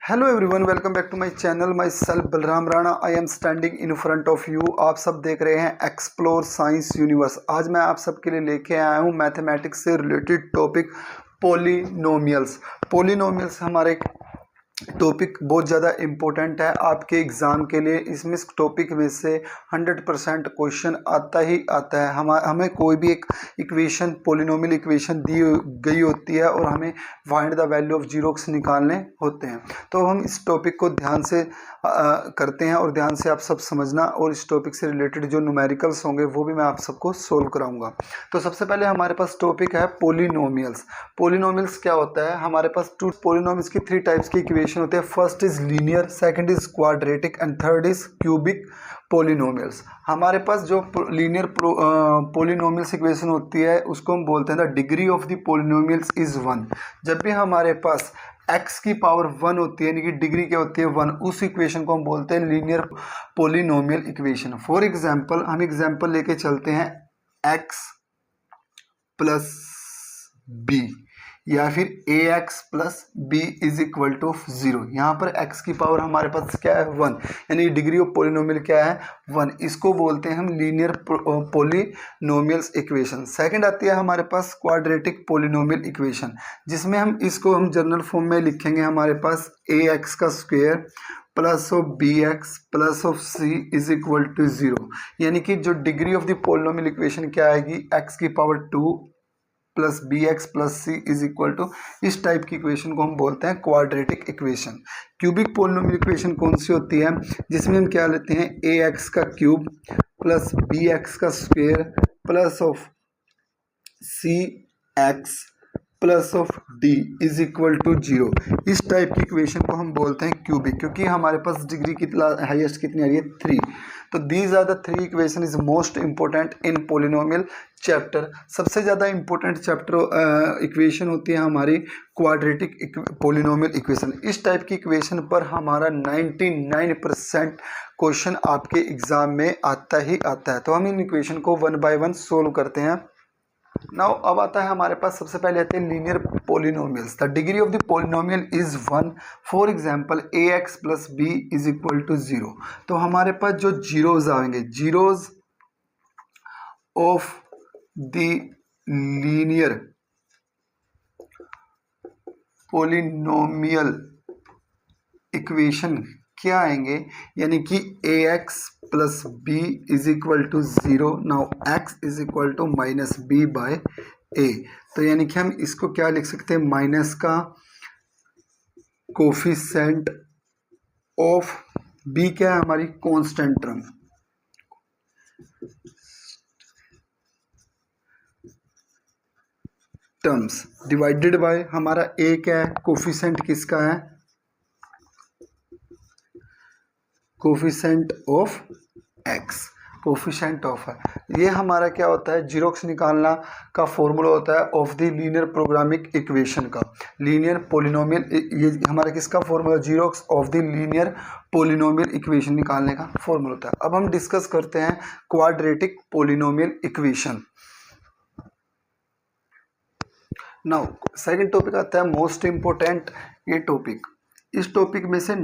Hello everyone, welcome back to my channel. Myself Balram Rana. I am standing in front of you. आप सब देख रहे हैं explore science universe. आज मैं आप सबके लिए लेके आया हूँ मैथमेटिक्स से रिलेटेड टॉपिक पोलिनोमियल्स। पोलिनोमियल्स हमारे टॉपिक बहुत ज़्यादा इम्पोर्टेंट है आपके एग्ज़ाम के लिए। इसमें इस टॉपिक में से 100% क्वेश्चन आता ही आता है। हमें कोई भी एक इक्वेशन, पोलिनोमियल इक्वेशन दी गई होती है और हमें find the value of xerox निकालने होते हैं। तो हम इस टॉपिक को ध्यान से करते हैं और ध्यान से आप सब समझना, और इस टॉपिक से रिलेटेड जो न्यूमेरिकल्स होंगे वो भी मैं आप सबको सोल्व कराऊंगा। तो सबसे पहले हमारे पास टॉपिक है पोलिनोमियल्स। पोलिनोमियल्स क्या होता है? हमारे पास टू पोलिनोमियल्स की 3 टाइप्स की इक्वेशन होते हैं। First is linear, second is quadratic and third is cubic polynomials. हमारे पास जो लीनियर पोलिनोमियल्स इक्वेशन होती है उसको हम बोलते हैं the degree of the polynomials is 1। जब भी हमारे पास x की पावर 1 होती है, यानी कि डिग्री क्या होती है 1, उस इक्वेशन को हम बोलते हैं linear polynomial equation. For example हम एग्जांपल लेके चलते हैं x प्लस बी, या फिर ax plus B is equal to 0। यहाँ पर x की पावर हमारे पास क्या है 1, यानी डिग्री ऑफ पोलिनोमियल क्या है 1। इसको बोलते हैं हम लीनियर पोलिनोमियल्स इक्वेशन। सेकंड आती है हमारे पास क्वाड्रेटिक पोलिनोमियल इक्वेशन, जिसमें हम इसको हम जनरल फॉर्म में लिखेंगे हमारे पास ax का square plus of B X plus of C is equal to 0। यानी कि जो degree of the polynomial equation क्या आएगी, x की power 2 plus B X plus C is equal to, इस टाइप की इक्वेशन को हम बोलते हैं quadratic equation. Cubic polynomial equation कौन सी होती है? जिसमें हम क्या लेते हैं ए एक्स का क्यूब प्लस बी एक्स का square plus of C x plus of D is equal to 0। इस टाइप की इक्वेशन को हम बोलते हैं क्यूबिक, क्योंकि हमारे पास डिग्री कितना हाईएस्ट कितनी आ रही है 3। तो these are the 3 equation is most important in polynomial chapter. सबसे ज़्यादा इंपॉर्टेंट चैप्टर इक्वेशन होती है हमारी क्वाड्रेटिक पोलिनोमियल इक्वेशन। इस टाइप की इक्वेशन पर हमारा 99% क्वेश्चन आपके एग्जाम में आता ही आता है। तो हम इन इक्वेशन को 1 बाय 1 सोल्व करते हैं। नाउ अब आता है हमारे पास, सबसे पहले आते हैं linear polynomials. The degree of the polynomial is 1। For example ax plus B is equal to 0। तो हमारे पास जो जीरोज आएंगे, zeros of the linear polynomial equation क्या आएंगे, यानी कि ax plus B is equal to 0। Now x is equal to minus B by A. तो यानी कि हम इसको क्या लिख सकते हैं, माइनस का कोफिशिएंट ऑफ b क्या है हमारी constant term, terms divided by हमारा a क्या है, कोफिशिएंट किसका है, coefficient of x, coefficient of है। ये हमारा क्या होता है, जीरोक्स निकालना का फॉर्मूला होता है ऑफ द लीनियर प्रोग्रामिक इक्वेशन का, लीनियर पोलिनोमियल। ये हमारा किसका formula, xerox of the linear polynomial equation निकालने का फॉर्मूला होता है। अब हम डिस्कस करते हैं quadratic polynomial equation. Now second topic आता है मोस्ट इंपोर्टेंट ये टॉपिक। इस टॉपिक में से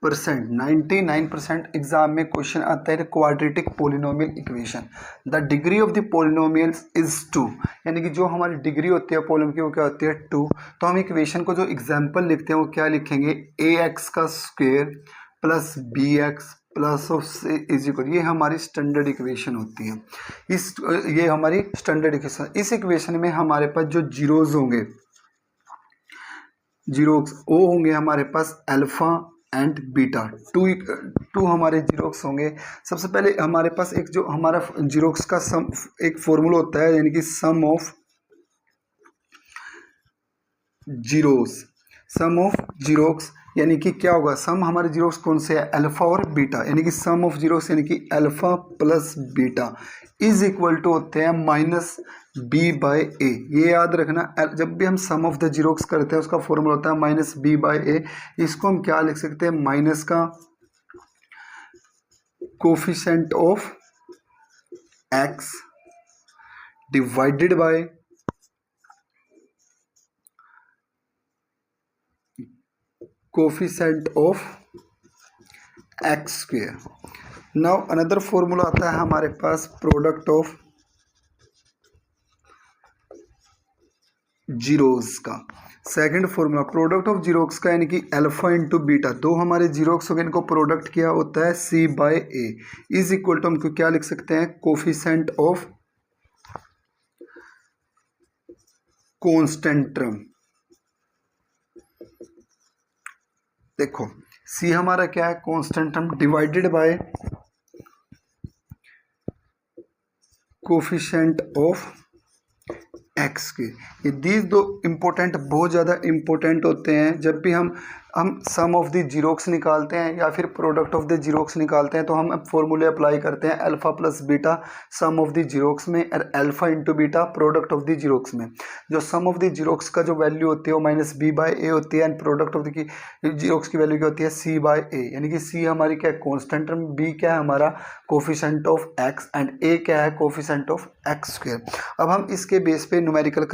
99% एग्जाम में क्वेश्चन आता है quadratic polynomial equation. The degree of the polynomials is 2, यानी कि जो हमारी डिग्री होती है पोलिनोमियल की वो क्या होती है 2। तो हम इक्वेशन को जो एग्जांपल लिखते हैं वो क्या लिखेंगे, ax का square plus B X plus of C is equal, ये हमारी स्टैंडर्ड इक्वेशन होती है। ये हमारी स्टैंडर्ड इक्वेशन। इस इक्वेशन में हमारे पास जो जीरोज होंगे, जीरोक्स वो होंगे हमारे पास अल्फा एंड बीटा। टू हमारे जीरोक्स होंगे। सबसे पहले हमारे पास एक जो हमारा जीरोक्स का सम एक फॉर्मूला होता है, यानी कि sum of zeros, sum of zeros, यानी कि क्या होगा, सम हमारे जीरोक्स कौन से है, अल्फा और बीटा, यानी कि सम ऑफ जीरोक्स यानी कि alpha plus beta is equal to होते हैं माइनस बी बाय ए। ये याद रखना, जब भी हम सम ऑफ द जीरोक्स करते हैं उसका फॉर्मूला होता है माइनस बी बाय ए। इसको हम क्या लिख सकते हैं, माइनस का coefficient of x divided by coefficient of x square. Now another formula आता है हमारे पास प्रोडक्ट ऑफ जीरोस का। Second formula product of xerox का यानी कि अल्फा इंटू बीटा, दो हमारे जीरोक्स हो गए, इनको प्रोडक्ट किया होता है C by A is equal to हमको क्या लिख सकते हैं, कोफिशेंट ऑफ कांस्टेंट टर्म। देखो सी हमारा क्या है, constant term divided by coefficient of x के। ये दीज दो इम्पोर्टेंट, बहुत ज़्यादा इम्पोर्टेंट होते हैं। जब भी हम सम ऑफ द जीरोक्स निकालते हैं या फिर प्रोडक्ट ऑफ द जीरोक्स निकालते हैं तो हम फॉर्मूले अप्लाई करते हैं alpha plus beta some of the xerox में, और alpha into beta product of the xerox में। जो सम ऑफ द जीरोक्स का जो वैल्यू होती है वो माइनस बी बाय ए होती है, and product of the xerox की वैल्यू क्या होती है, सी बाय ए। यानी कि सी हमारी क्या है, कॉन्स्टेंट टर्म, बी क्या है हमारा कोफिशेंट ऑफ एक्स, एंड ए क्या है, कोफिशेंट ऑफ एक्स स्क्वायर। अब हम इसके बेस पे न्यूमेरिकल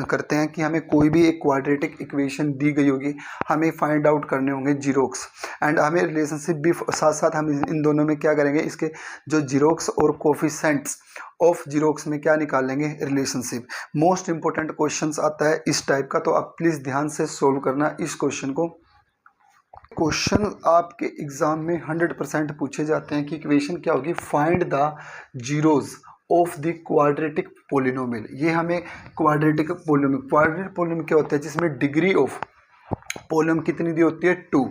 करते हैं कि हमें कोई भी एक क्वाड्रेटिक इक्वेशन दी गई होगी, हमें फाइंड आउट करने होंगे जीरोक्स, एंड हमें रिलेशनशिप भी साथ साथ हम इन दोनों में क्या करेंगे, इसके जो जीरोक्स और कोफिशेंट्स ऑफ जीरोक्स में क्या निकालेंगे, रिलेशनशिप। मोस्ट इंपॉर्टेंट क्वेश्चंस आता है इस टाइप का, तो आप प्लीज़ ध्यान से सोल्व करना इस क्वेश्चन को। क्वेश्चन आपके एग्जाम में 100% पूछे जाते हैं कि इक्वेशन क्या होगी, find the zeros of the quadratic polynomial. ये हमें क्वाड्रेटिक पोलिनोमियल क्या होता है, जिसमें डिग्री ऑफ पोलिनोम कितनी दी होती है, 2,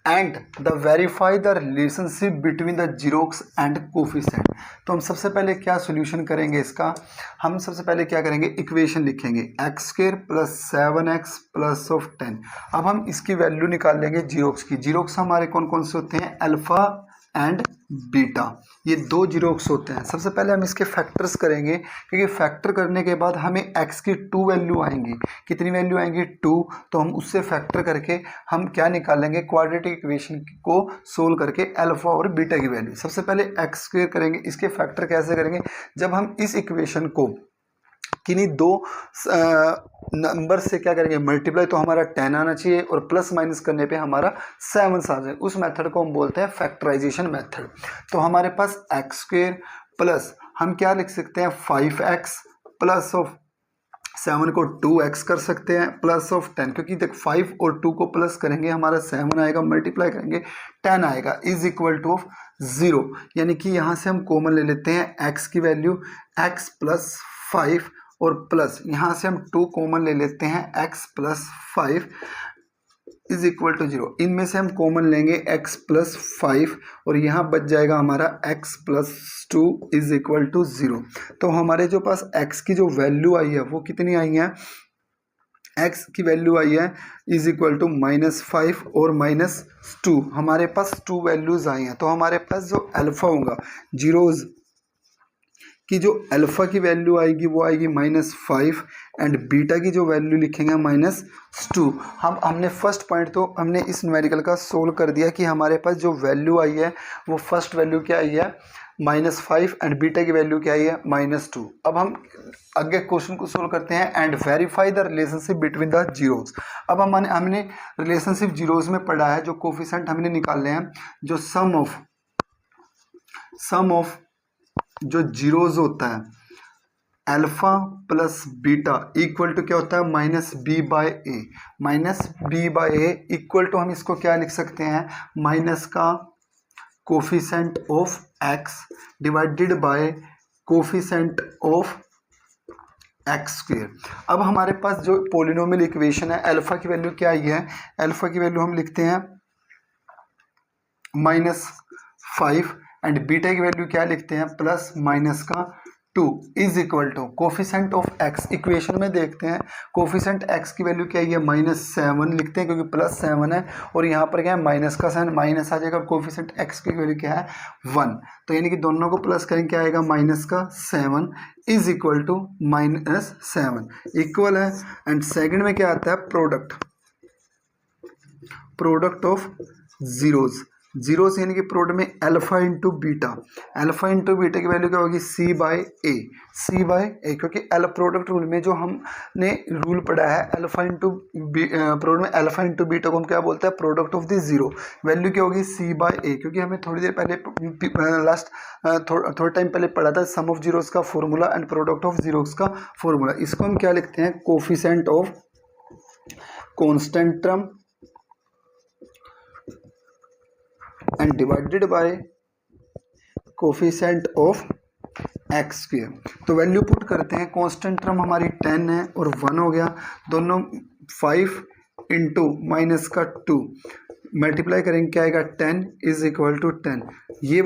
and the verify the relationship between the xerox and coefficient. तो हम सबसे पहले क्या सोल्यूशन करेंगे इसका, हम सबसे पहले क्या करेंगे, इक्वेशन लिखेंगे x square plus 7x plus of 10। अब हम इसकी वैल्यू निकाल लेंगे जीरोक्स की। जीरोक्स हमारे कौन कौन से होते हैं, अल्फा एंड बीटा, ये दो जीरोक्स होते हैं। सबसे पहले हम इसके फैक्टर्स करेंगे, क्योंकि फैक्टर करने के बाद हमें x की 2 वैल्यू आएंगी। कितनी वैल्यू आएंगी, 2। तो हम उससे फैक्टर करके हम क्या निकालेंगे, क्वाड्रेटिक इक्वेशन को सोल्व करके अल्फा और बीटा की वैल्यू। सबसे पहले एक्स स्क्वायर करेंगे, इसके फैक्टर कैसे करेंगे, जब हम इस इक्वेशन को किन्हीं दो नंबर से क्या करेंगे, मल्टीप्लाई, तो हमारा 10 आना चाहिए, और प्लस माइनस करने पे हमारा 7 आ जाए। उस मेथड को हम बोलते हैं फैक्टराइजेशन मेथड। तो हमारे पास एक्स स्क्वायर प्लस हम क्या लिख सकते हैं, 5x प्लस ऑफ 7 को 2x कर सकते हैं प्लस ऑफ 10, क्योंकि देख 5 और 2 को प्लस करेंगे हमारा 7 आएगा, मल्टीप्लाई करेंगे 10 आएगा, इज इक्वल टू ऑफ 0। यानी कि यहाँ से हम कॉमन ले लेते हैं x की वैल्यू, x प्लस 5, और प्लस यहाँ से हम 2 कॉमन ले लेते हैं, x plus 5 is equal to 0। इनमें से हम कॉमन लेंगे x प्लस 5, और यहाँ बच जाएगा हमारा x plus 2 is equal to 0। तो हमारे जो पास x की जो वैल्यू आई है वो कितनी आई है, x की वैल्यू आई है इज इक्वल टू -5 और -2। हमारे पास 2 वैल्यूज आई हैं। तो हमारे पास जो अल्फा होगा जीरोज की, जो अल्फा की वैल्यू आएगी वो आएगी -5, एंड बीटा की जो वैल्यू लिखेंगे -2। हमने फर्स्ट पॉइंट तो हमने इस न्यूमेरिकल का सोल्व कर दिया कि हमारे पास जो वैल्यू आई है वो फर्स्ट वैल्यू क्या आई है, -5, एंड बीटा की वैल्यू क्या आई है, -2। अब हम आगे क्वेश्चन को सोल्व करते हैं, and verify the relationship between the zeros. अब हमने रिलेशनशिप जीरोज में पढ़ा है, जो कोफिशेंट हमने निकाले हैं, जो सम ऑफ जो जीरोज होता है alpha plus beta equal to क्या होता है, -b by A. -b by A equal to हम इसको क्या लिख सकते हैं, माइनस का coefficient of x divided by coefficient of x square. अब हमारे पास जो पोलिनोमियल इक्वेशन है, अल्फा की वैल्यू क्या आई है, अल्फा की वैल्यू हम लिखते हैं -5, एंड बीटा की वैल्यू क्या लिखते हैं, प्लस माइनस का 2 is equal to coefficient of x। Equation में देखते हैं कोफिशेंट x की वैल्यू क्या है, -7 लिखते हैं क्योंकि +7 है, और यहाँ पर क्या है माइनस का साइन, माइनस आ जाएगा, कोफिशेंट x की वैल्यू क्या है 1। तो यानी कि दोनों को प्लस करेंगे क्या आएगा, -7 इज इक्वल टू -7 इक्वल है। एंड सेकंड में क्या आता है, प्रोडक्ट ऑफ जीरोज। जीरो से यानी कि प्रोडक्ट में alpha into beta, alpha into beta की वैल्यू क्या होगी सी बाय ए, सी बाय ए, क्योंकि एल प्रोडक्ट रूल में जो हमने रूल पढ़ा है अल्फा इंटू प्रोडक्ट में अल्फा इंटू बीटा को हम क्या बोलते हैं product of the zero, value क्या होगी सी बाय ए, क्योंकि हमें थोड़ी देर पहले लास्ट थोड़ा टाइम पहले पढ़ा था सम ऑफ जीरोस का formula and product of zeros का फॉर्मूला। इसको हम क्या लिखते हैं coefficient of constant term and divided by coefficient of x square. तो वैल्यू पुट करते हैं, कांस्टेंट टर्म हमारी 10 है और 1 हो गया, दोनों 5 इंटू माइनस का 2 मल्टीप्लाई करेंगे क्या आएगा 10 इज इक्वल टू 10। ये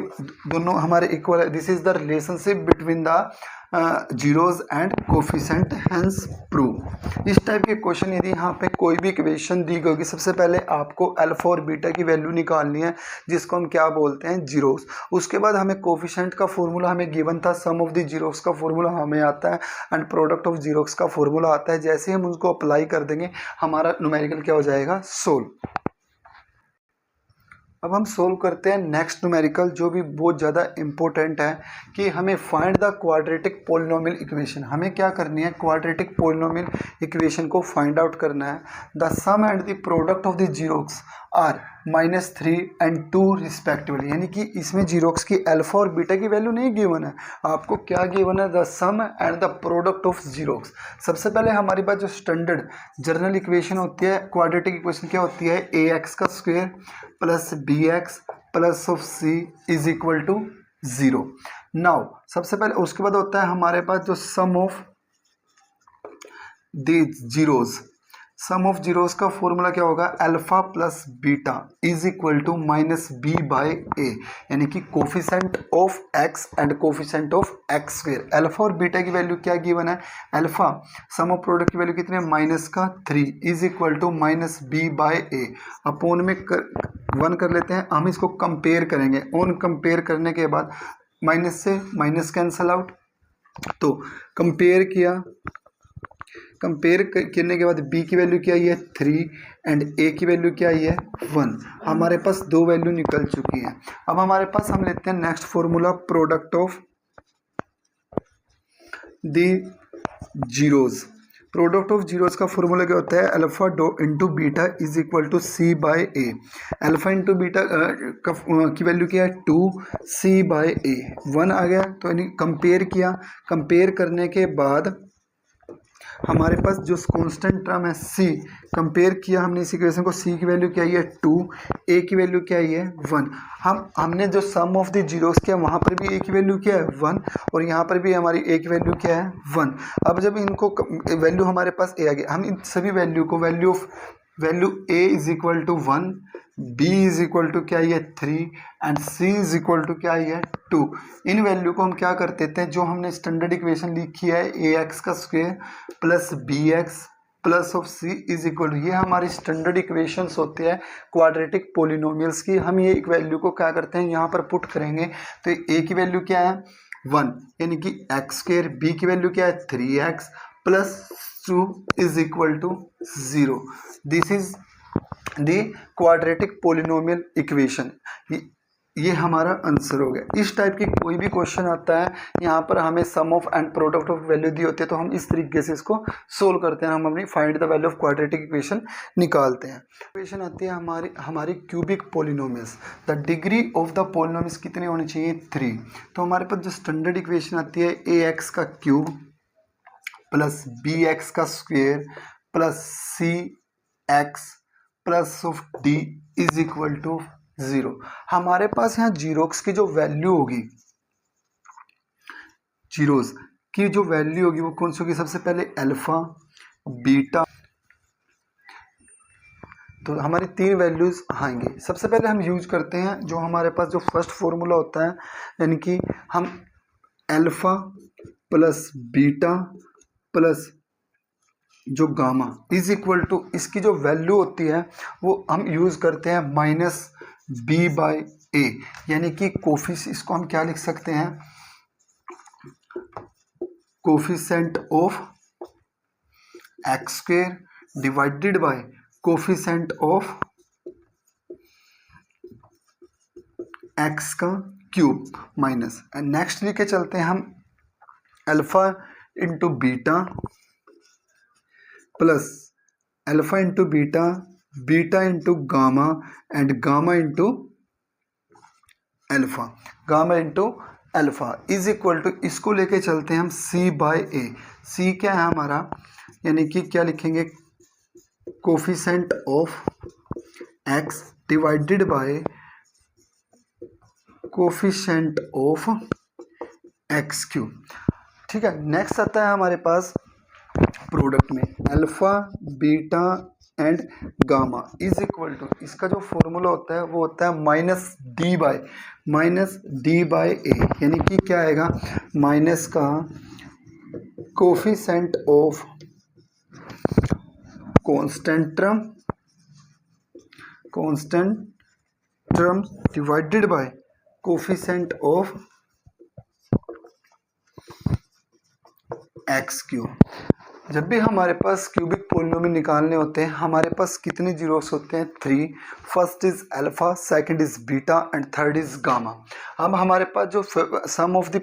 दोनों हमारे इक्वल है, this is the relationship between the zeros and coefficient hence prove. इस टाइप के क्वेश्चन यदि यहाँ पे कोई भी इक्वेशन दी गई, सबसे पहले आपको अल्फा और बीटा की वैल्यू निकालनी है जिसको हम क्या बोलते हैं जीरोस। उसके बाद हमें कोफिशिएंट का फॉर्मूला हमें गिवन था, सम ऑफ द जीरोस का फॉर्मूला हमें आता है एंड प्रोडक्ट ऑफ जीरोस का फॉर्मूला आता है। जैसे ही हम उसको अप्लाई कर देंगे हमारा न्यूमेरिकल क्या हो जाएगा सोल्व। अब हम सोल्व करते हैं नेक्स्ट न्यूमेरिकल जो भी बहुत ज़्यादा इंपॉर्टेंट है कि हमें find the quadratic polynomial equation. हमें क्या करनी है क्वाड्रेटिक पॉलिनोमियल इक्वेशन को फाइंड आउट करना है। The sum and the product of the zeros are -3 and 2 respectively, यानी कि इसमें जीरोक्स की अल्फा और बीटा की वैल्यू नहीं गिवन है, आपको क्या गिवन है the sum and the product of zeros. सबसे पहले हमारे पास जो स्टैंडर्ड जनरल इक्वेशन होती है क्वाड्रेटिक इक्वेशन क्या होती है ax का square plus bx plus of c is equal to 0। Now सबसे पहले उसके बाद होता है हमारे पास जो sum of the zeros, sum of zeros का फॉर्मूला क्या होगा alpha plus beta is equal to minus B by A, यानी कि coefficient of x and coefficient of x square. Alpha और बीटा की वैल्यू क्या गिवन है, अल्फा सम ऑफ प्रोडक्ट की वैल्यू कितनी है -3 is equal to minus B by A, upon में 1 कर लेते हैं। हम इसको कंपेयर करेंगे, ऑन कंपेयर करने के बाद माइनस से माइनस कैंसल आउट, तो कंपेयर किया, कंपेयर करने के बाद b की वैल्यू क्या आई है 3 एंड a की वैल्यू क्या आई है 1। हमारे पास दो वैल्यू निकल चुकी हैं। अब हमारे पास हम लेते हैं next formula product of the zeros. Product of zeros का फॉर्मूला क्या होता है alpha into beta is equal to C by A. Alpha into beta की वैल्यू क्या है 2, सी बाय ए 1 आ गया, तो यानी कंपेयर किया, कंपेयर करने के बाद हमारे पास जो कांस्टेंट टर्म है c, कंपेयर किया हमने इस इक्वेशन को, c की वैल्यू क्या आई है 2, a की वैल्यू क्या आई है 1। हमने जो सम ऑफ द जीरोस किया वहाँ पर भी a की वैल्यू क्या है 1 और यहाँ पर भी हमारी a की वैल्यू क्या है 1। अब जब इनको वैल्यू हमारे पास a आ गया, हम इन सभी वैल्यू को value a is equal to 1, b is equal to क्या है 3 and c is equal to क्या है 2। इन वैल्यू को हम क्या कर देते हैं, जो हमने स्टैंडर्ड इक्वेशन लिखी है ax का square plus bx plus of c is equal to, ये हमारी स्टैंडर्ड इक्वेशंस होते हैं क्वाड्रेटिक पोलिनोमियल्स की। हम ये एक वैल्यू को क्या करते हैं यहाँ पर पुट करेंगे, तो a की वैल्यू क्या है 1 यानी कि एक्स स्क्वायर, b की वैल्यू क्या है 3x plus 2 is equal to 0। This is the quadratic polynomial equation. ये हमारा आंसर हो गया। इस टाइप की कोई भी क्वेश्चन आता है, यहाँ पर हमें sum of and product of value दी होती है, तो हम इस तरीके से इसको सोल्व करते हैं, हम अपनी find the value of quadratic equation निकालते हैं। इक्वेशन आती है हमारी cubic polynomials, the degree of the polynomials कितनी होनी चाहिए 3। तो हमारे पास जो स्टैंडर्ड इक्वेशन आती है ax का क्यूब प्लस bx का square plus cx plus of d is equal to 0। हमारे पास यहाँ जीरोक्स की जो वैल्यू होगी, जीरोस की जो वैल्यू होगी वो कौन सी होगी, सबसे पहले अल्फा बीटा, तो हमारी 3 वैल्यूज आएंगी। सबसे पहले हम यूज करते हैं जो हमारे पास जो फर्स्ट फॉर्मूला होता है, यानी कि हम अल्फा प्लस बीटा प्लस जो गामा इज इक्वल टू, इसकी जो वैल्यू होती है वो हम यूज करते हैं माइनस बी बाय ए, यानी कि इसको हम क्या लिख सकते हैं coefficient of x square divided by coefficient of x का क्यूब माइनस, एंड नेक्स्ट लेके चलते हैं हम alpha into beta plus alpha into beta, beta into gamma and gamma into alpha, gamma into alpha is equal to, इसको लेके चलते हैं हम सी बाय ए। सी क्या है हमारा, यानी कि क्या लिखेंगे, coefficient of x divided by coefficient of x cube. ठीक है, नेक्स्ट आता है हमारे पास प्रोडक्ट में alpha beta and gamma is equal to, इसका जो फॉर्मूला होता है वो होता है माइनस डी बाय ए, यानी कि क्या आएगा, माइनस का coefficient of constant term divided by coefficient of x cube. जब भी हमारे पास क्यूबिक पोलिनोमियल निकालने होते हैं, हमारे पास कितने जीरोक्स होते हैं, 3। First is alpha, second is beta and third is gamma. अब हमारे पास जो सम ऑफ द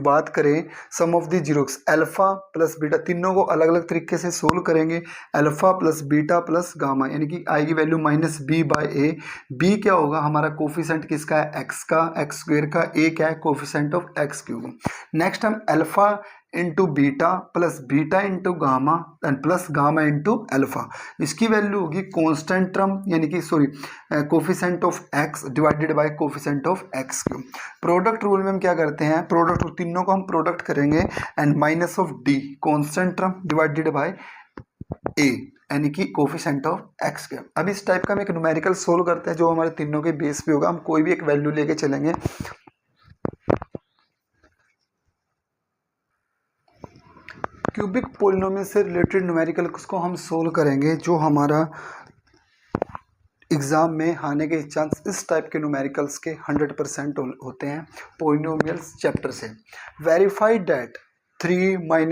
बात करें, sum of the zeroes alpha plus beta, तीनों को अलग अलग तरीके से सोल्व करेंगे। Alpha plus beta plus gamma, यानी कि आएगी value minus B by A. B क्या होगा हमारा, कोफिशेंट किसका है, एक्स का, एक्स स्क्वेयर का। ए क्या है, coefficient of x cube. Next हम alpha into beta plus beta into gamma and plus gamma into alpha, इसकी वैल्यू होगी कांस्टेंट टर्म, यानी कि coefficient of x divided by coefficient of x cube. Product rule में हम क्या करते हैं, प्रोडक्ट रूल, तीनों को हम प्रोडक्ट करेंगे and minus of the constant term divided by A, यानी कि कोफिशेंट ऑफ एक्स क्यूब। अब इस टाइप का हम एक न्यूमेरिकल सोल्व करते हैं जो हमारे तीनों के बेस पे होगा। हम कोई भी एक वैल्यू लेके चलेंगे। क्यूबिक पोलिनोमियल से रिलेटेड न्यूमेरिकल को हम सोल्व करेंगे जो हमारा एग्ज़ाम में आने के चांस इस टाइप के न्यूमेरिकल्स के 100% होते हैं पोलिनोमियल्स चैप्टर से। Verify that 3 - 1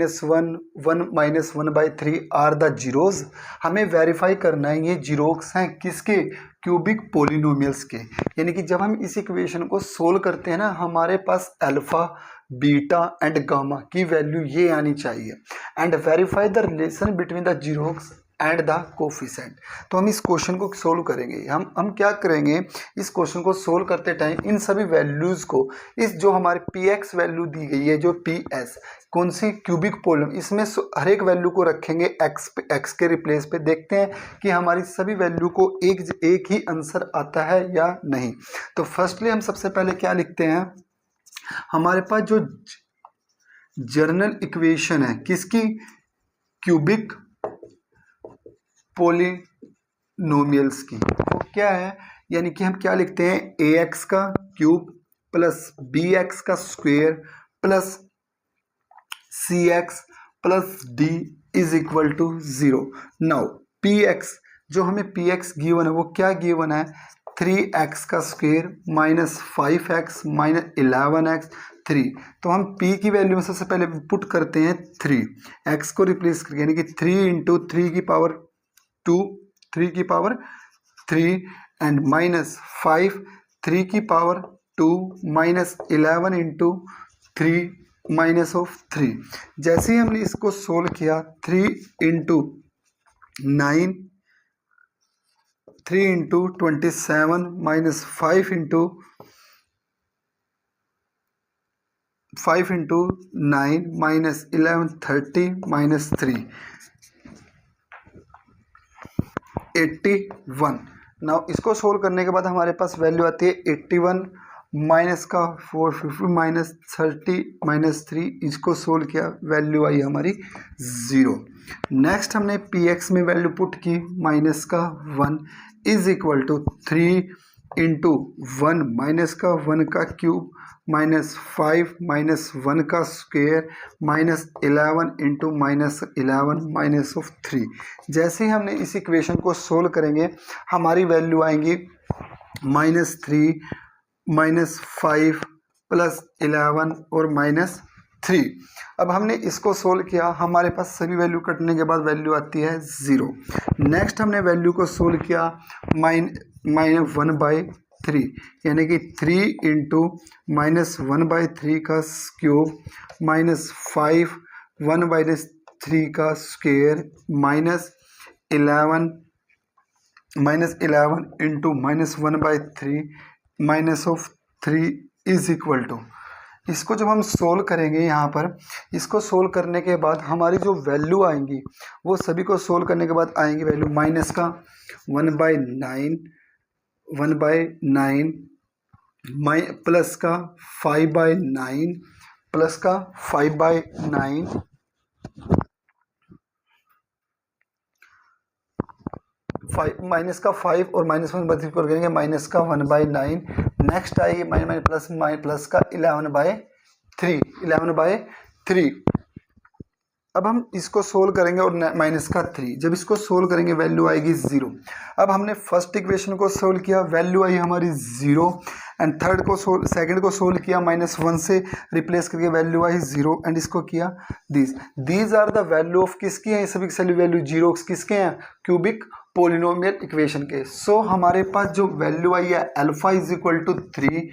1 - 1/3 are the zeros. हमें वेरीफाई करना है ये जीरोक्स हैं किसके, क्यूबिक पोलिनोमियल्स के। यानी कि जब हम इस इक्वेशन को सोल्व करते हैं ना, हमारे पास अल्फा बीटा एंड गामा की वैल्यू ये आनी चाहिए। And verify the relation between the xerox and the coefficient. तो हम इस क्वेश्चन को सोल्व करेंगे। हम क्या करेंगे, इस क्वेश्चन को सोल्व करते टाइम इन सभी वैल्यूज़ को, इस जो हमारे पी एक्स वैल्यू दी गई है, जो पी एस कौन सी क्यूबिक पोलिनोम, इसमें हर एक वैल्यू को रखेंगे एक्स के रिप्लेस पे। देखते हैं कि हमारी सभी वैल्यू को एक ही आंसर आता है या नहीं। तो फर्स्टली हम सबसे पहले क्या लिखते हैं, हमारे पास जो जनरल इक्वेशन है किसकी, क्यूबिक पोलिनोमियल्स की, वो क्या है, यानी कि हम क्या लिखते हैं, ए एक्स का क्यूब प्लस बी एक्स का square plus c x plus d is equal to 0। Now p x, जो हमें पी एक्स गिवन है वो क्या गिवन है, 3x का square minus 5x minus 11x 3। तो हम p की वैल्यू में सबसे पहले पुट करते हैं 3, x को रिप्लेस करके, यानी कि 3 इंटू 3 की पावर 2, 3 की पावर 3 एंड माइनस 5 3 की power 2 minus 11 into 3 minus of 3। जैसे ही हमने इसको सोल्व किया, 3 into 9, 3 into 27 minus 5 into 9 minus 11 30 minus 3 81। Now इसको सोल्व करने के बाद हमारे पास वैल्यू आती है 81 माइनस का 450 माइनस 30 माइनस 3। इसको सोल्व किया, वैल्यू आई हमारी 0। नेक्स्ट हमने पी एक्स में वैल्यू पुट की माइनस का 1 is equal to 3 into 1 minus का 1 का क्यूब माइनस 5 माइनस 1 का square minus 11 into minus 11 minus of 3। जैसे ही हमने इस इक्वेशन को सोल्व करेंगे, हमारी वैल्यू आएंगी माइनस 3 माइनस 5 प्लस 11 और माइनस 3। अब हमने इसको सोल्व किया, हमारे पास सभी वैल्यू कटने के बाद वैल्यू आती है 0। नेक्स्ट हमने वैल्यू को सोल्व किया, -1/3 3, यानी कि 3 इंटू -1/3 का क्यूब माइनस 5 1/3 का square minus 11 into -1/3 -3 is equal to, इसको जब हम सोल्व करेंगे यहाँ पर, इसको सोल्व करने के बाद हमारी जो वैल्यू आएंगी वो सभी को सोल्व करने के बाद आएंगी वैल्यू माइनस का 1/9 प्लस का 5/9 प्लस का 5/9 माइनस का 5 और -1/3 को करेंगे माइनस का 1/9, नेक्स्ट आएगी प्लस का 11/3। अब हम इसको सोल्व करेंगे और माइनस का 3, जब इसको सोल्व करेंगे वैल्यू आएगी 0। अब हमने फर्स्ट इक्वेशन को सोल्व किया, वैल्यू आई हमारी 0, एंड सेकंड को सोल्व किया -1 से रिप्लेस करके वैल्यू आई 0, एंड इसको किया these are the value of किसकी है, सभी सभी वैल्यू 0 किसके हैं, क्यूबिक पोलिनोमियल इक्वेशन के। सो हमारे पास जो वैल्यू आई है alpha is equal to 3,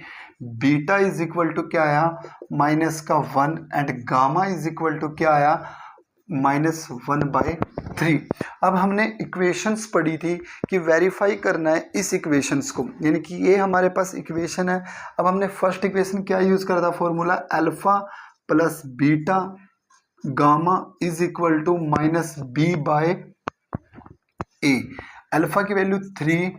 beta is equal to क्या आया -1, and gamma is equal to क्या आया -1/3। अब हमने इक्वेशंस पढ़ी थी कि वेरीफाई करना है इस इक्वेशंस को, यानी कि ये हमारे पास इक्वेशन है। अब हमने फर्स्ट इक्वेशन क्या यूज़ करा था, formula alpha plus beta gamma is equal to -b/a। Alpha की वैल्यू 3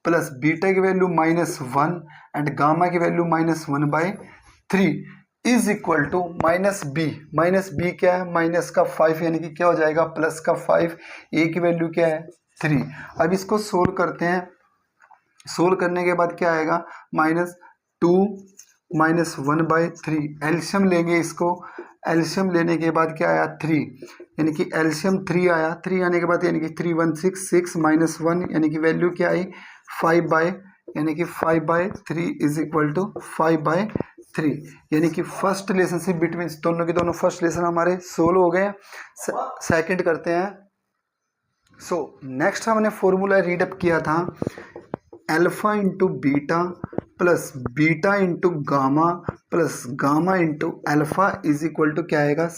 प्लस बीटा की वैल्यू -1 एंड गामा की value -1/3 is equal to -b क्या है, माइनस का 5, यानी कि क्या हो जाएगा प्लस का 5, ए की वैल्यू क्या है 3। अब इसको सोल्व करते हैं, सोल्व करने के बाद क्या आएगा -2 -1/3, एल्शियम लेंगे इसको, एल्शियम लेने के बाद क्या आया 3, यानी कि एल्शियम 3 आया, 3 आने के बाद यानी कि 3 1 6 6 -1 यानी कि वैल्यू क्या आई 5/3 इज इक्वल टू 5/3, यानी कि फर्स्ट रिलेशनशिप बिटवीन दोनों के दोनों फर्स्ट रिलेशन हमारे सोल्व हो गए। सेकंड करते हैं। सो नेक्स्ट हमने फॉर्मूला रीडअप किया था alpha into beta plus beta into gamma plus gamma into alpha is equal to क्या आएगा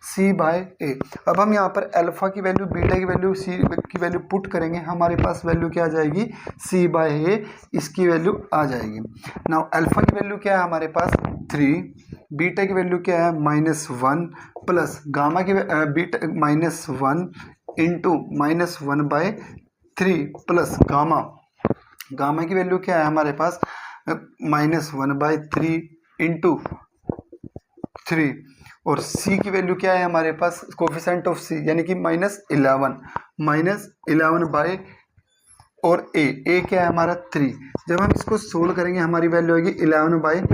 C/A। अब हम यहाँ पर अल्फा की वैल्यू बीटा की वैल्यू सी की वैल्यू पुट करेंगे, हमारे पास वैल्यू क्या आ जाएगी C/A, इसकी वैल्यू आ जाएगी। नाउ अल्फा की वैल्यू क्या है हमारे पास 3, बीटा की वैल्यू क्या है -1 प्लस गामा की बीटा -1 इंटू -1/3 प्लस गामा की वैल्यू क्या है हमारे पास -1/3 इंटू 3, और c की वैल्यू क्या है हमारे पास कोफिशिएंट ऑफ c, यानी कि -11 बाय, और a क्या है हमारा 3। जब हम इसको सोल्व करेंगे हमारी वैल्यू आएगी 11/3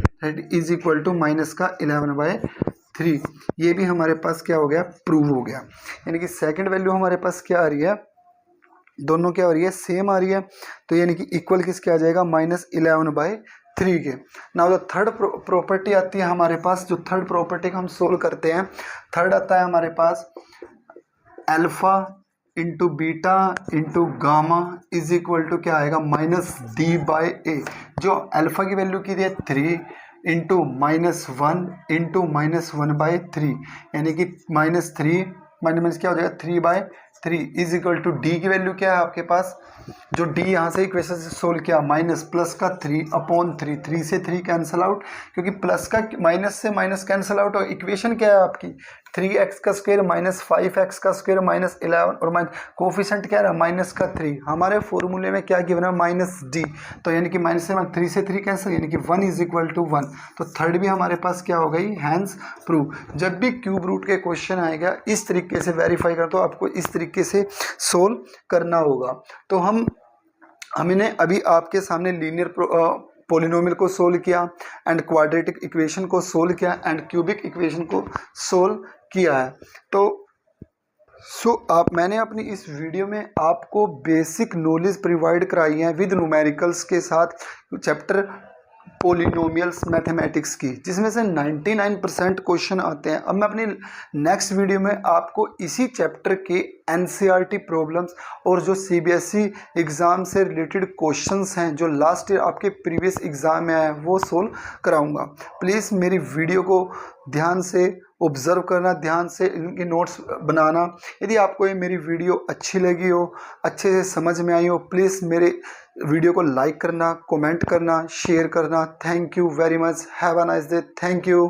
इज इक्वल टू माइनस का 11/3। ये भी हमारे पास क्या हो गया, प्रूव हो गया। यानी कि सेकंड वैल्यू हमारे पास क्या आ रही है, दोनों क्या हो रही है, सेम आ रही है, तो यानी कि इक्वल किसके आ जाएगा -11/3 के। नाउ द थर्ड प्रॉपर्टी आती है हमारे पास, जो थर्ड प्रॉपर्टी को हम सोल्व करते हैं, थर्ड आता है हमारे पास alpha into beta into gamma is equal to क्या आएगा -D/A। जो अल्फा की वैल्यू की है 3 इंटू -1 इंटू -1/3, यानी कि -3 माइनस क्या हो जाएगा 3/3 इज इक्वल टू डी की वैल्यू क्या है आपके पास, जो डी यहाँ से इक्वेशन से सोल्व किया माइनस प्लस का 3/3, 3 से 3 कैंसिल आउट, क्योंकि प्लस का माइनस से माइनस कैंसिल आउट, और इक्वेशन क्या है आपकी 3x का स्क्वायर -5x का स्क्वायर -11, और कोफिशिएंट क्या है -3। हमारे फॉर्मूले में क्या गिवन है -D, तो यानी कि -3 से 3 कैंसिल, यानी कि 1 इज इक्वल टू 1। तो थर्ड भी हमारे पास क्या हो गई, हैंस प्रूव। जब भी क्यूब रूट के क्वेश्चन आएगा इस तरीके से वेरीफाई कर, तो आपको इस तरीके से सोल्व करना होगा। तो हमने अभी आपके सामने लीनियर पोलिनोमियल को सोल्व किया, एंड क्वाड्रेटिक इक्वेशन को सोल्व किया, एंड क्यूबिक इक्वेशन को सोल्व किया है। तो मैंने अपनी इस वीडियो में आपको बेसिक नॉलेज प्रोवाइड कराई है विद न्यूमेरिकल्स के साथ। चैप्टर पोलिनोमियल्स मैथमेटिक्स की, जिसमें से 99% क्वेश्चन आते हैं। अब मैं अपनी नेक्स्ट वीडियो में आपको इसी चैप्टर के एनसीईआरटी प्रॉब्लम्स और जो सीबीएसई एग्ज़ाम से रिलेटेड क्वेश्चंस हैं जो लास्ट ईयर आपके प्रीवियस एग्ज़ाम में आए वो सोल्व कराऊंगा। प्लीज़ मेरी वीडियो को ध्यान से ऑब्ज़र्व करना, ध्यान से इनके नोट्स बनाना। यदि आपको ये मेरी वीडियो अच्छी लगी हो, अच्छे से समझ में आई हो, प्लीज़ मेरे वीडियो को लाइक करना, कमेंट करना, शेयर करना। Thank you very much. Have a nice day. Thank you.